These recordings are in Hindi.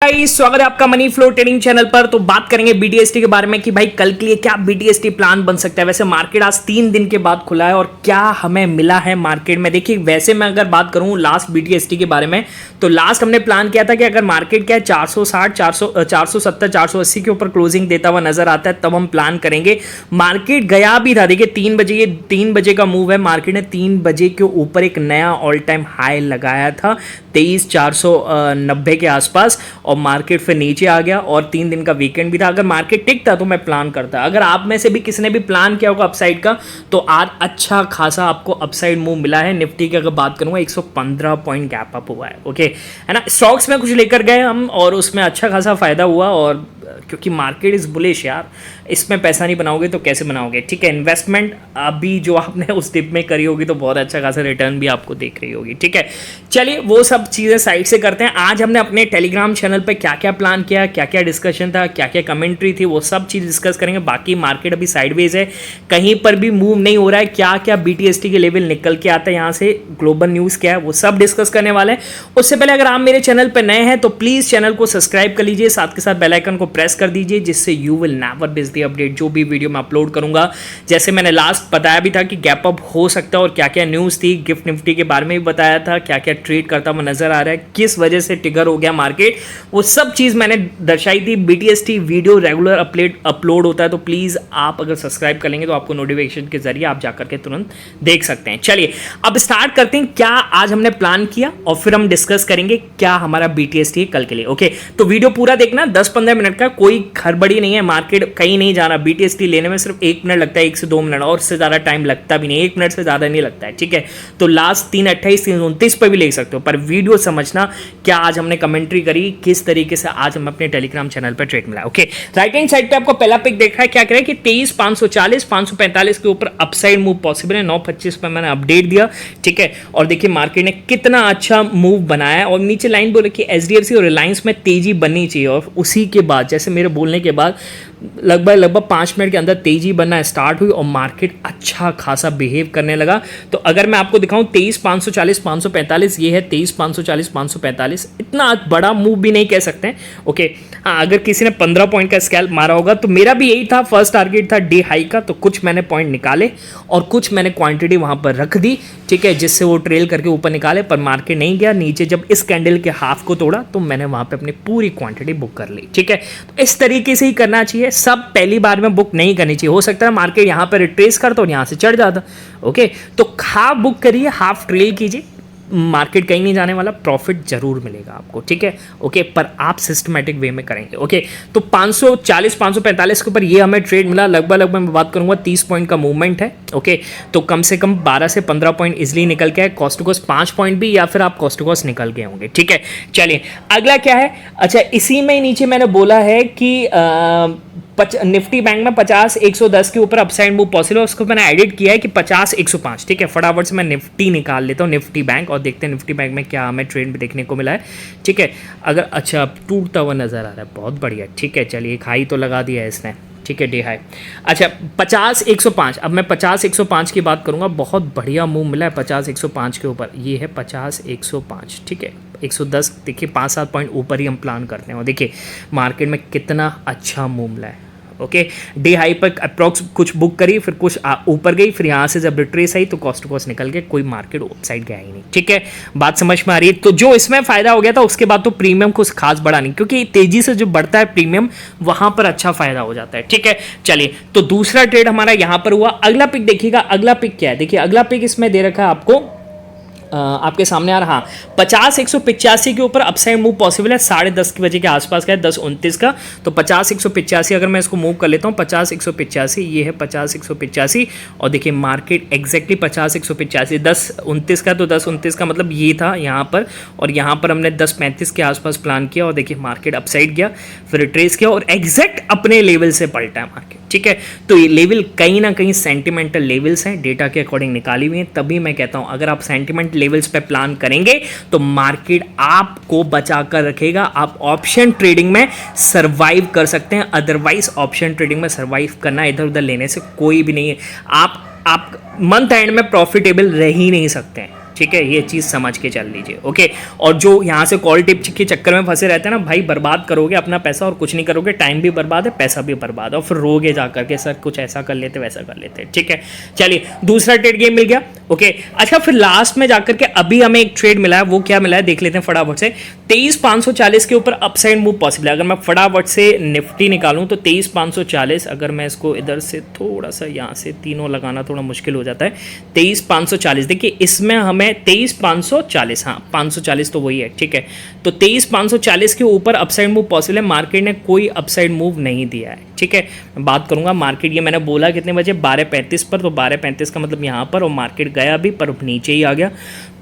स्वागत है आपका मनी फ्लो ट्रेडिंग चैनल पर। तो बात करेंगे बीटीएसटी के बारे में कि भाई कल के लिए क्या बीटीएसटी प्लान बन सकता है। वैसे मार्केट आज 3 दिन के बाद खुला है और क्या हमें मिला है मार्केट में। देखिए वैसे मैं अगर बात करूं लास्ट बीटीएसटी के बारे में तो लास्ट हमने प्लान किया था कि अगर मार्केट क्या 460 470 480 के ऊपर क्लोजिंग देता हुआ नजर आता है तब हम प्लान करेंगे। मार्केट गया भी था, देखिए 3 बजे, ये 3 बजे का मूव है। मार्केट ने 3 बजे के ऊपर एक नया ऑल टाइम हाई लगाया था 23,490 के आसपास और मार्केट फिर नीचे आ गया और 3 दिन का वीकेंड भी था। अगर मार्केट टिकता तो मैं प्लान करता। अगर आप में से भी किसी ने भी प्लान किया होगा अपसाइड का तो आज अच्छा खासा आपको अपसाइड मूव मिला है। निफ्टी की अगर बात करूंगा 115 पॉइंट गैप अप हुआ है, ओके है ना। स्टॉक्स में कुछ लेकर गए हम और उसमें अच्छा खासा फायदा हुआ और क्योंकि मार्केट इज बुलिश यार, इसमें पैसा नहीं बनाओगे तो कैसे बनाओगे, ठीक है। इन्वेस्टमेंट अभी जो आपने उस डिप में करी होगी तो बहुत अच्छा खासा रिटर्न भी आपको देख रही होगी, ठीक है। चलिए वो सब चीज़ें साइड से करते हैं। आज हमने अपने टेलीग्राम चैनल पे क्या क्या प्लान किया, क्या क्या डिस्कशन था, क्या क्या कमेंट्री थी, वो सब चीज़ डिस्कस करेंगे। बाकी मार्केट अभी साइडवेज है, कहीं पर भी मूव नहीं हो रहा है। क्या क्या बीटीएसटी के लेवल निकल के आता है यहाँ से, ग्लोबल न्यूज़ क्या है, वो सब डिस्कस करने वाले हैं। उससे पहले अगर आप मेरे चैनल पर नए हैं तो प्लीज़ चैनल को सब्सक्राइब कर लीजिए, साथ के साथ बेल आइकन को प्रेस कर दीजिए जिससे you will never miss the update. जो भी वीडियो मैं अपलोड करूंगा, जैसे मैंने लास्ट बताया भी था कि गैप अप हो सकता है और क्या क्या न्यूज़ थी, गिफ्ट निफ्टी के बारे में भी बताया था, क्या क्या ट्रेड करता हुआ नजर आ रहा है, किस वजह से ट्रिगर हो गया मार्केट, वो सब चीज़ मैंने दर्शाई थी। बीटीएसटी वीडियो रेगुलर अपलोड होता है तो प्लीज़ आप अगर सब्सक्राइब कर लेंगे तो आपको नोटिफिकेशन के जरिए आप जाकर के तुरंत देख सकते हैं। चलिए अब स्टार्ट करते हैं क्या आज हमने प्लान किया और फिर हम डिस्कस करेंगे क्या हमारा बीटीएसटी है कल के लिए, ओके। तो वीडियो पूरा देखना, 10-15 मिनट का, कोई खड़बड़ी नहीं है। मार्केट कहीं नहीं जा रहा, बीटीएसटी लेने में सिर्फ 1 मिनट लगता है, 1 से 2 मिनट, और उससे ज़्यादा टाइम लगता भी नहीं, 1 मिनट से ज़्यादा नहीं लगता है, ठीक है। तो लास्ट 3:28 3:29 पर भी ले सकते हो, पर वीडियो समझना क्या आज हमने कमेंट्री करी, किस तरीके से आज हम अपने टेलीग्राम चैनल पर ट्रेड मिला, ओके। राइट हैंड साइड पे आपको पहला पिक देखा है, क्या करें कि 23,540 545 के ऊपर अपसाइड मूव पॉसिबल है। 9:25 पर मैंने अपडेट दिया, ठीक है। और देखिए मार्केट ने कितना अच्छा मूव बनाया और नीचे लाइन बोले कि एचडीएफसी और रिलायंस में तेजी बननी चाहिए और उसी के बाद जैसे मेरे बोलने के बाद लगभग 5 मिनट के अंदर तेजी बनना स्टार्ट हुई और मार्केट अच्छा खासा बिहेव करने लगा। तो अगर मैं आपको दिखाऊं 23,540 545, ये है 23,540 545, इतना बड़ा मूव भी नहीं कह सकते हैं, ओके। हाँ, अगर किसी ने 15 पॉइंट का स्कैल्प मारा होगा तो मेरा भी यही था, फर्स्ट टारगेट था डे हाई का, तो कुछ मैंने पॉइंट निकाले और कुछ मैंने क्वांटिटी वहां पर रख दी, ठीक है, जिससे वो ट्रेल करके ऊपर निकाले, पर मार्केट नहीं गया नीचे। जब इस कैंडल के हाफ को तोड़ा तो मैंने वहां पे अपनी पूरी क्वांटिटी बुक कर ली, ठीक है। तो इस तरीके से ही करना चाहिए, सब पहली बार में बुक नहीं करनी चाहिए। हो सकता है मार्केट यहां पर रिट्रेस करता और यहां से चढ़ जाता, ओके। तो हाफ बुक करिए, हाफ ट्रेल कीजिए, मार्केट कहीं नहीं जाने वाला, प्रॉफिट जरूर मिलेगा आपको, ठीक है, ओके। पर आप सिस्टमैटिक वे में करेंगे, ओके। तो 540 545 के ऊपर ये हमें ट्रेड मिला, लगभग मैं बात करूंगा 30 पॉइंट का मूवमेंट है, ओके। तो कम से कम 12 से 15 पॉइंट इजिली निकल के है, कॉस्ट टू कॉस्ट 5 पॉइंट भी, या फिर आप कॉस्ट टू कॉस्ट निकल गए होंगे, ठीक है। चलिए अगला क्या है, अच्छा इसी में नीचे मैंने बोला है कि निफ्टी बैंक में 50 110 के ऊपर अपसाइड मूव पॉसिबल है, उसको मैंने एडिट किया है कि 50 105, ठीक है। फटाफट से मैं निफ्टी निकाल लेता हूँ, निफ्टी बैंक, और देखते हैं निफ्टी बैंक में क्या हमें ट्रेंड में देखने को मिला है, ठीक है। अगर अच्छा टूटता हुआ नजर आ रहा है, बहुत बढ़िया, ठीक है। चलिए एक हाई तो लगा दिया है इसने, ठीक है, डे हाई। अच्छा 50 105, अब मैं 50 105 की बात करूंगा, बहुत बढ़िया मूव मिला है 50 105 के ऊपर, ये है 50 105, ठीक है। 110 देखिए 5-7 पॉइंट ऊपर ही हम प्लान करते हैं और देखिए मार्केट में कितना अच्छा मूव मिला है, ओके। डे हाई पर अप्रॉक्स कुछ बुक करी, फिर कुछ ऊपर गई, फिर यहाँ से जब रिट्रेस आई तो कॉस्ट टू कॉस्ट निकल के कोई मार्केट अपसाइड गया ही नहीं, ठीक है। बात समझ में आ रही है। तो जो इसमें फायदा हो गया था उसके बाद तो प्रीमियम कुछ खास बढ़ा नहीं, क्योंकि तेजी से जो बढ़ता है प्रीमियम वहां पर अच्छा फायदा हो जाता है, ठीक है। चलिए तो दूसरा ट्रेड हमारा यहाँ पर हुआ। अगला पिक देखिएगा, अगला पिक क्या है, देखिए अगला पिक इसमें दे रखा है आपको, आपके सामने आ रहा, 50 185 के ऊपर अपसाइड मूव पॉसिबल है, 10:30 बजे के आसपास का है, 10:29 का। तो 50 185 अगर मैं इसको मूव कर लेता हूँ, 50 185, ये है 50 185, और देखिए मार्केट एग्जैक्टली 50 185 10:29 का, तो 10:29 का मतलब ये था यहाँ पर, और यहाँ पर हमने 10:35 के आसपास प्लान किया और देखिए मार्केट अपसाइड गया, फिर ट्रेस किया और एग्जैक्ट अपने लेवल से पलटा है मार्केट, ठीक है। तो ये लेवल कहीं ना कहीं सेंटिमेंटल लेवल्स हैं, डेटा के अकॉर्डिंग निकाली हुई हैं, तभी मैं कहता हूँ अगर आप सेंटिमेंट लेवल्स पे प्लान करेंगे तो मार्केट आपको बचा कर रखेगा, आप ऑप्शन ट्रेडिंग में सरवाइव कर सकते हैं। अदरवाइज ऑप्शन ट्रेडिंग में सरवाइव करना इधर उधर लेने से कोई भी नहीं है, आप मंथ एंड में प्रॉफिटेबल रह ही नहीं सकते हैं, ठीक है, ये चीज़ समझ के चल लीजिए। ओके, और जो यहाँ से कॉल टिप के चक्कर में फंसे रहते हैं ना भाई, बर्बाद करोगे अपना पैसा और कुछ नहीं करोगे, टाइम भी बर्बाद है, पैसा भी बर्बाद है, और फिर रोगे जा करके सर कुछ ऐसा कर लेते वैसा कर लेते। ठीक है, चलिए दूसरा ट्रेड गेम मिल गया। ओके, अच्छा फिर लास्ट में जाकर के अभी हमें एक ट्रेड मिला है, वो क्या मिला है देख लेते हैं फटाफट से। 23,540 के ऊपर अपसाइड मूव पॉसिबल है। अगर मैं फटाफट से निफ्टी निकालूं तो 23,540, अगर मैं इसको इधर से थोड़ा सा यहाँ से तीनों लगाना थोड़ा मुश्किल हो जाता है। 23,540 देखिए, इसमें हमें 23,540, हाँ 540 तो वही है। ठीक है, तो 23,540 के ऊपर अपसाइड मूव पॉसिबल है। मार्केट ने कोई अपसाइड मूव नहीं दिया है। ठीक है, बात करूंगा मार्केट, ये मैंने बोला कितने बजे, 12:35 पर, तो 12:35 का मतलब यहाँ पर, और मार्केट गया भी पर नीचे ही आ गया,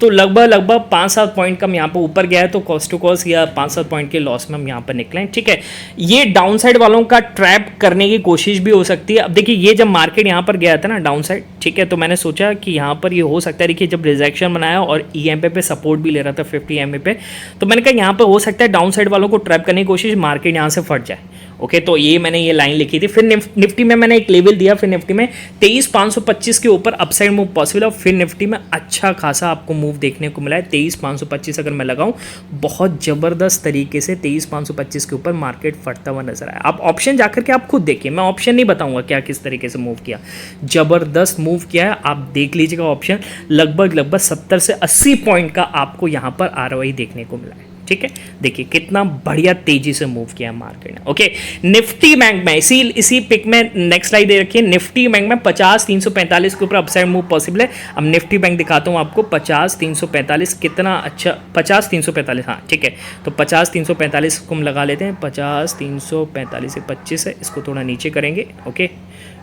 तो लगभग 5-7 पॉइंट का हम यहाँ पर ऊपर गया है, तो कॉस्ट टू कॉस्ट या 5-7 पॉइंट के लॉस में हम यहाँ पर निकले हैं। ठीक है, ये डाउन साइड वालों का ट्रैप करने की कोशिश भी हो सकती है। अब देखिए, ये जब मार्केट यहाँ पर गया था ना डाउन साइड, ठीक है, तो मैंने सोचा कि यहाँ पर ये हो सकता है, देखिए जब रिजेक्शन बनाया और EMA पे सपोर्ट भी ले रहा था 50 EMA पे, तो मैंने कहा यहाँ पर हो सकता है डाउन साइड वालों को ट्रैप करने की कोशिश, मार्केट यहाँ से फट जाए। ओके, तो ये मैंने ये लाइन लिखी थी। फिर निफ्टी में मैंने एक लेवल दिया, फिर निफ्टी में 23,525 के ऊपर अपसाइड मूव पॉसिबल है, और फिर निफ्टी में अच्छा खासा आपको मूव देखने को मिला है। 23,525 अगर मैं लगाऊं, बहुत ज़बरदस्त तरीके से 23,525 के ऊपर मार्केट फटता हुआ नजर आया। आप ऑप्शन जाकर के आप खुद देखिए, मैं ऑप्शन नहीं बताऊंगा क्या किस तरीके से मूव किया, ज़बरदस्त मूव किया है, आप देख लीजिएगा। ऑप्शन लगभग 70 से 80 पॉइंट का आपको यहाँ पर ROI देखने को मिला है। ठीक है, देखिए कितना बढ़िया तेजी से मूव किया मार्केट ने। ओके, निफ्टी बैंक में इसी पिक में नेक्स्ट स्लाइड दे रखिए। निफ्टी बैंक में 50,345 के ऊपर अपसाइड मूव पॉसिबल है। अब निफ्टी बैंक दिखाता हूं आपको, 50,345 कितना अच्छा, 50,345, हाँ ठीक है, तो 50,345 को हम लगा लेते हैं। 50,345 25 है, इसको थोड़ा नीचे करेंगे। ओके,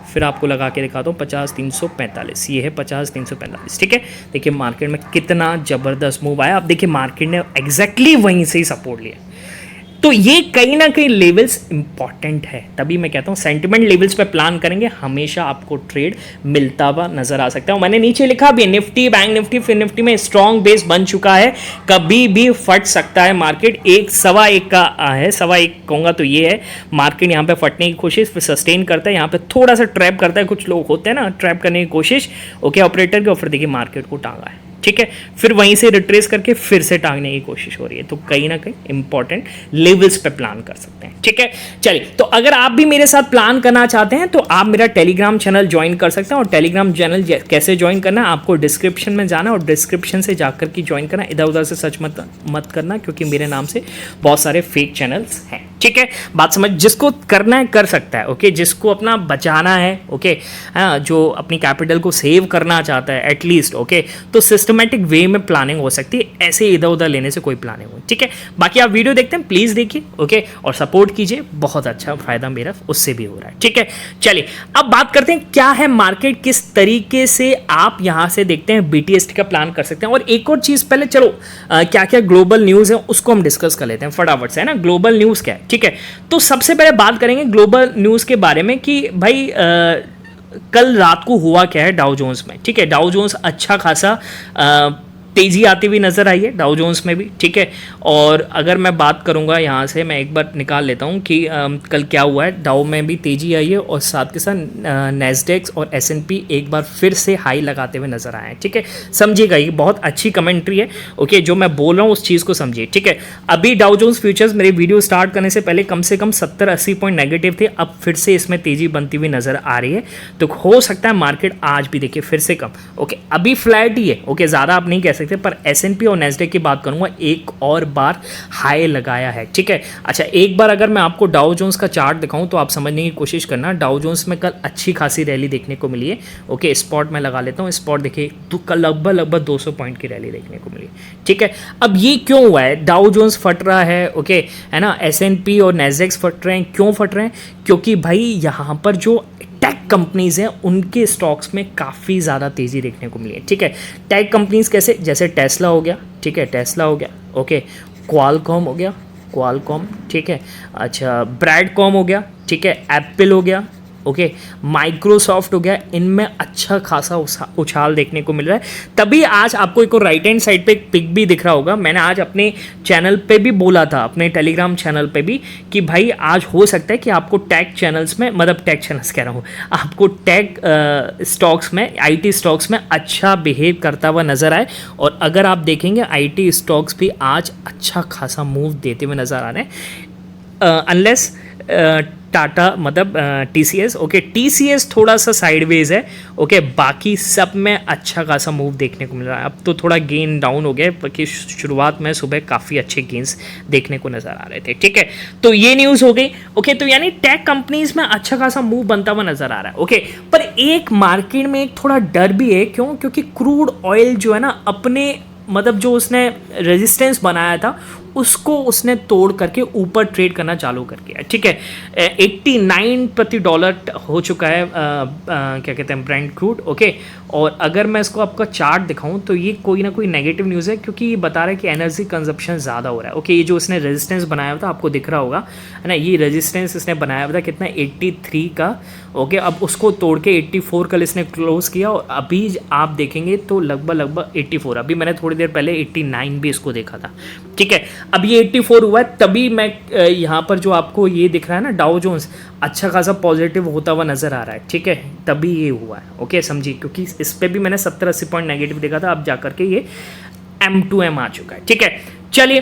फिर आपको लगा के दिखाता हूँ 50,345, ये है 50,345। ठीक है, देखिए मार्केट में कितना ज़बरदस्त मूव आया। अब देखिए मार्केट ने एग्जैक्टली वहीं से ही सपोर्ट लिया, तो ये कहीं ना कहीं लेवल्स इंपॉर्टेंट है। तभी मैं कहता हूँ सेंटिमेंट लेवल्स पे प्लान करेंगे, हमेशा आपको ट्रेड मिलता हुआ नजर आ सकता है। मैंने नीचे लिखा भी, निफ्टी बैंक निफ्टी फिर निफ्टी में स्ट्रॉन्ग बेस बन चुका है, कभी भी फट सकता है मार्केट। 1-1.25 का है, 1.25 कहूँगा तो ये है, मार्केट यहाँ पे फटने की कोशिश, फिर सस्टेन करता है, यहाँ पे थोड़ा सा ट्रैप करता है, कुछ लोग होते हैं ना ट्रैप करने की कोशिश, ओके ऑपरेटर के, और फिर देखिए मार्केट को टांगा है। ठीक है, फिर वहीं से रिट्रेस करके फिर से टांगने की कोशिश हो रही है, तो कहीं ना कहीं इंपॉर्टेंट लेवल्स पे प्लान कर सकते हैं। ठीक है, चलिए, तो अगर आप भी मेरे साथ प्लान करना चाहते हैं तो आप मेरा टेलीग्राम चैनल ज्वाइन कर सकते हैं, और टेलीग्राम चैनल कैसे ज्वाइन करना है, आपको डिस्क्रिप्शन में जाना और डिस्क्रिप्शन से जाकर के ज्वाइन करना, इधर उधर से सर्च मत करना, क्योंकि मेरे नाम से बहुत सारे फेक चैनल्स हैं। ठीक है, बात समझ, जिसको करना है कर सकता है। ओके, जिसको अपना बचाना है, ओके हाँ, जो अपनी कैपिटल को सेव करना चाहता है एटलीस्ट, ओके, तो सिस्टमेटिक वे में प्लानिंग हो सकती है, ऐसे इधर उधर लेने से कोई प्लानिंग हो। ठीक है, बाकी आप वीडियो देखते हैं प्लीज देखिए, ओके, और सपोर्ट कीजिए, बहुत अच्छा फायदा मेरा उससे भी हो रहा है। ठीक है, चलिए अब बात करते हैं क्या है मार्केट, किस तरीके से आप यहां से देखते हैं BTST का प्लान कर सकते हैं। और एक और चीज पहले चलो क्या क्या ग्लोबल न्यूज है उसको हम डिस्कस कर लेते हैं फटाफट से, है ना। ग्लोबल न्यूज क्या है, ठीक है, तो सबसे पहले बात करेंगे ग्लोबल न्यूज के बारे में कि भाई कल रात को हुआ क्या है डाउ जोन्स में। ठीक है, डाउ जोन्स अच्छा खासा तेजी आती हुई नज़र आई है डाउ जोन्स में भी। ठीक है, और अगर मैं बात करूंगा यहाँ से, मैं एक बार निकाल लेता हूँ कि कल क्या हुआ है। डाउ में भी तेजी आई है, और साथ के साथ नैस्डैक और S&P एक बार फिर से हाई लगाते हुए नजर आए हैं। ठीक है, समझिएगा, ये बहुत अच्छी कमेंट्री है। ओके, जो मैं बोल रहा हूँ उस चीज़ को समझिए। ठीक है, अभी डाउ जोन्स फ्यूचर्स मेरे वीडियो स्टार्ट करने से पहले कम से कम 70-80 पॉइंट नेगेटिव थे, अब फिर से इसमें तेजी बनती हुई नजर आ रही है, तो हो सकता है मार्केट आज भी देखिए फिर से कम। ओके, अभी फ्लैट ही है, ओके, ज़्यादा आप नहीं कह सकते, पर S&P और नैस्डैक की बात करूंगा, एक और बार हाई लगाया है। ठीक है, अच्छा एक बार अगर मैं आपको डाउ जोन्स का चार्ट दिखाऊं तो आप समझने की कोशिश करना। डाउ जोन्स में कल अच्छी खासी रैली देखने को मिली है। ओके, स्पॉट में लगा लेता हूं, स्पॉट देखिए तो कल लगभग 200 पॉइंट की रैली देखने को मिली। ठीक है, अब ये क्यों हुआ है, डाउ जोन्स फट रहा है, ओके है ना, S&P और नैस्डैक फट रहे हैं, क्यों फट रहे हैं, क्योंकि भाई यहाँ पर जो टेक कंपनीज हैं उनके स्टॉक्स में काफ़ी ज़्यादा तेज़ी देखने को मिली है। ठीक है, टेक कंपनीज कैसे, जैसे टेस्ला हो गया, ठीक है, टेस्ला हो गया, ओके, क्वालकॉम हो गया, क्वालकॉम, ठीक है, अच्छा ब्रैडकॉम हो गया, ठीक है, एप्पल हो गया, ओके, माइक्रोसॉफ्ट हो गया, इनमें अच्छा खासा उछाल देखने को मिल रहा है। तभी आज आपको एक राइट हैंड साइड पे एक पिक भी दिख रहा होगा, मैंने आज अपने चैनल पे भी बोला था, अपने टेलीग्राम चैनल पे भी, कि भाई आज हो सकता है कि आपको टेक चैनल्स में, मतलब टेक चैनल्स कह रहा हूँ, आपको टेक स्टॉक्स में, आईटी स्टॉक्स में अच्छा बिहेव करता हुआ नज़र आए। और अगर आप देखेंगे आईटी स्टॉक्स भी आज अच्छा खासा मूव देते हुए नज़र आ रहे हैं, अनलेस टाटा, मतलब टीसीएस, ओके, टीसीएस थोड़ा सा साइडवेज है, ओके, बाकी सब में अच्छा खासा मूव देखने को मिल रहा है। अब तो थोड़ा गेन डाउन हो गया, क्योंकि शुरुआत में सुबह काफ़ी अच्छे गेन्स देखने को नज़र आ रहे थे, ठीक है। तो ये न्यूज़ हो गई, ओके। तो यानी टेक कंपनीज में अच्छा खासा मूव बनता हुआ नज़र आ रहा है, ओके। पर एक मार्केट में एक थोड़ा डर भी है, क्यों? क्योंकि क्रूड ऑयल जो है ना, अपने मतलब जो उसने रेजिस्टेंस बनाया था उसको उसने तोड़ करके ऊपर ट्रेड करना चालू कर दिया, ठीक है। 89 प्रति डॉलर हो चुका है, क्या कहते हैं, ब्रेंट क्रूड, ओके। और अगर मैं इसको आपका चार्ट दिखाऊं तो ये कोई ना कोई नेगेटिव न्यूज़ है, क्योंकि ये बता रहा है कि एनर्जी कंजप्शन ज़्यादा हो रहा है, ओके। ये जो उसने रेजिस्टेंस बनाया हुआ था, आपको दिख रहा होगा, है ना, ये रेजिस्टेंस इसने बनाया हुआ था कितना, 83 का, ओके। अब उसको तोड़ के 84 कल इसने क्लोज किया, और अभी आप देखेंगे तो लगभग 84, अभी मैंने थोड़ी देर पहले 89 भी इसको देखा था, ठीक है। अब ये 84 हुआ है, तभी मैं यहाँ पर जो आपको ये दिख रहा है ना, डाउ जोन्स अच्छा खासा पॉजिटिव होता हुआ नज़र आ रहा है, ठीक है, तभी ये हुआ है, ओके, समझिए। क्योंकि इस पर भी मैंने 70-80 पॉइंट नेगेटिव देखा था, अब जाकर के ये M2M आ चुका है, ठीक है। चलिए,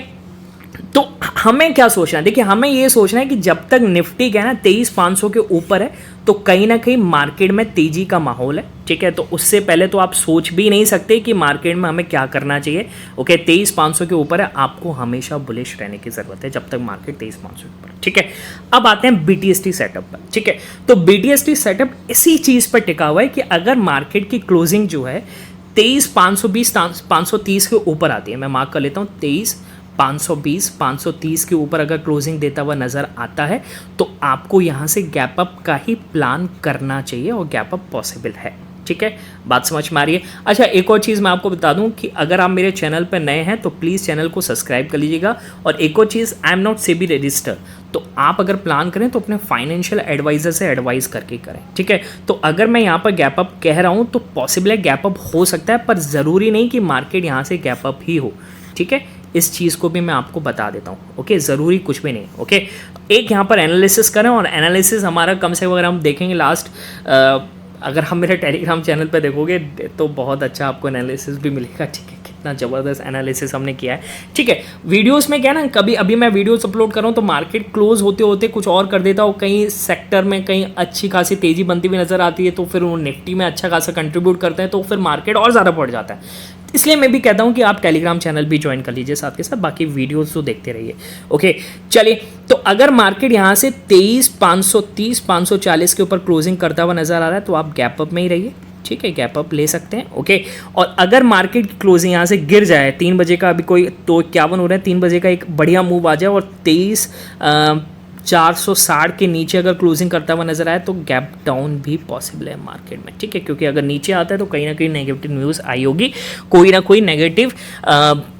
तो हमें क्या सोचना है? देखिए, हमें ये सोचना है कि जब तक निफ्टी क्या है ना 23,500 के ऊपर है, तो कहीं ना कहीं मार्केट में तेजी का माहौल है, ठीक है। तो उससे पहले तो आप सोच भी नहीं सकते कि मार्केट में हमें क्या करना चाहिए, ओके। 23,500 के ऊपर है, आपको हमेशा बुलिश रहने की जरूरत है जब तक मार्केट 23,500 के ऊपर, ठीक है। अब आते हैं BTST सेटअप पर, ठीक है। तो BTST सेटअप इसी चीज़ पर टिका हुआ है कि अगर मार्केट की क्लोजिंग जो है 23,520 530 के ऊपर आती है, मैं मार्क कर लेता हूँ, 23,520 530 के ऊपर अगर क्लोजिंग देता हुआ नज़र आता है, तो आपको यहाँ से गैप अप का ही प्लान करना चाहिए, और गैप अप पॉसिबल है, ठीक है। बात समझ में आ रही है? अच्छा, एक और चीज़ मैं आपको बता दूं कि अगर आप मेरे चैनल पर नए हैं तो प्लीज़ चैनल को सब्सक्राइब कर लीजिएगा। और एक और चीज़, I am not SEBI register, तो आप अगर प्लान करें तो अपने फाइनेंशियल एडवाइज़र से एडवाइस करके करें, ठीक है। तो अगर मैं यहाँ पर गैप अप कह रहा हूँ तो पॉसिबल है गैप अप हो सकता है, पर ज़रूरी नहीं कि मार्केट यहाँ से गैप अप ही हो, ठीक है। इस चीज़ को भी मैं आपको बता देता हूँ, ओके। ज़रूरी कुछ भी नहीं, ओके। एक यहाँ पर एनालिसिस करें, और एनालिसिस हमारा कम से कम अगर हम देखेंगे लास्ट, अगर हम मेरे टेलीग्राम चैनल पे देखोगे तो बहुत अच्छा आपको एनालिसिस भी मिलेगा, ठीक है। कितना ज़बरदस्त एनालिसिस हमने किया है, ठीक है। वीडियोस में क्या ना, कभी अभी मैं वीडियोस अपलोड कर रहा हूँ तो मार्केट क्लोज होते होते कुछ और कर देता हूँ, कहीं सेक्टर में कहीं अच्छी खासी तेज़ी बनती हुई नज़र आती है, तो फिर वो निफ्टी में अच्छा खासा कंट्रीब्यूट करते हैं, तो फिर मार्केट और ज़्यादा बढ़ जाता है। इसलिए मैं भी कहता हूँ कि आप टेलीग्राम चैनल भी ज्वाइन कर लीजिए साथ के साथ, बाकी वीडियोस तो देखते रहिए, ओके। चलिए, तो अगर मार्केट यहाँ से 23,530 540 के ऊपर क्लोजिंग करता हुआ नज़र आ रहा है, तो आप गैप अप में ही रहिए, ठीक है, गैप अप ले सकते हैं, ओके। और अगर मार्केट की क्लोजिंग यहाँ से गिर जाए, 3 बजे का अभी कोई 251 हो रहा है, 3 बजे का एक बढ़िया मूव आ जाए और 23,460 के नीचे अगर क्लोजिंग करता हुआ नजर आए, तो गैप डाउन भी पॉसिबल है मार्केट में, ठीक है। क्योंकि अगर नीचे आता है तो कहीं ना कहीं नेगेटिव न्यूज़ आई होगी, कोई ना कोई नेगेटिव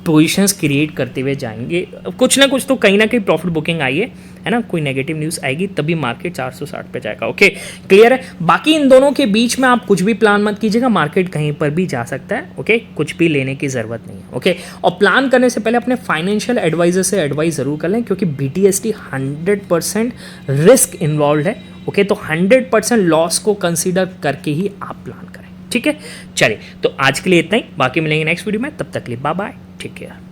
पोजीशंस क्रिएट करते हुए जाएंगे, कुछ ना कुछ तो कहीं ना कहीं प्रॉफिट बुकिंग आई है ना, कोई नेगेटिव न्यूज़ आएगी तभी मार्केट 460 पे जाएगा, ओके। क्लियर है? बाकी इन दोनों के बीच में आप कुछ भी प्लान मत कीजिएगा, मार्केट कहीं पर भी जा सकता है, ओके। कुछ भी लेने की ज़रूरत नहीं है, ओके। और प्लान करने से पहले अपने फाइनेंशियल एडवाइजर से एडवाइस ज़रूर कर लें, क्योंकि BTST 100% रिस्क इन्वॉल्व है, ओके। तो 100% लॉस को कंसिडर करके ही आप प्लान करें, ठीक है। चलिए, तो आज के लिए इतना ही, बाकी मिलेंगे नेक्स्ट वीडियो में, तब तक के लिए बाय बाय, टेक केयर।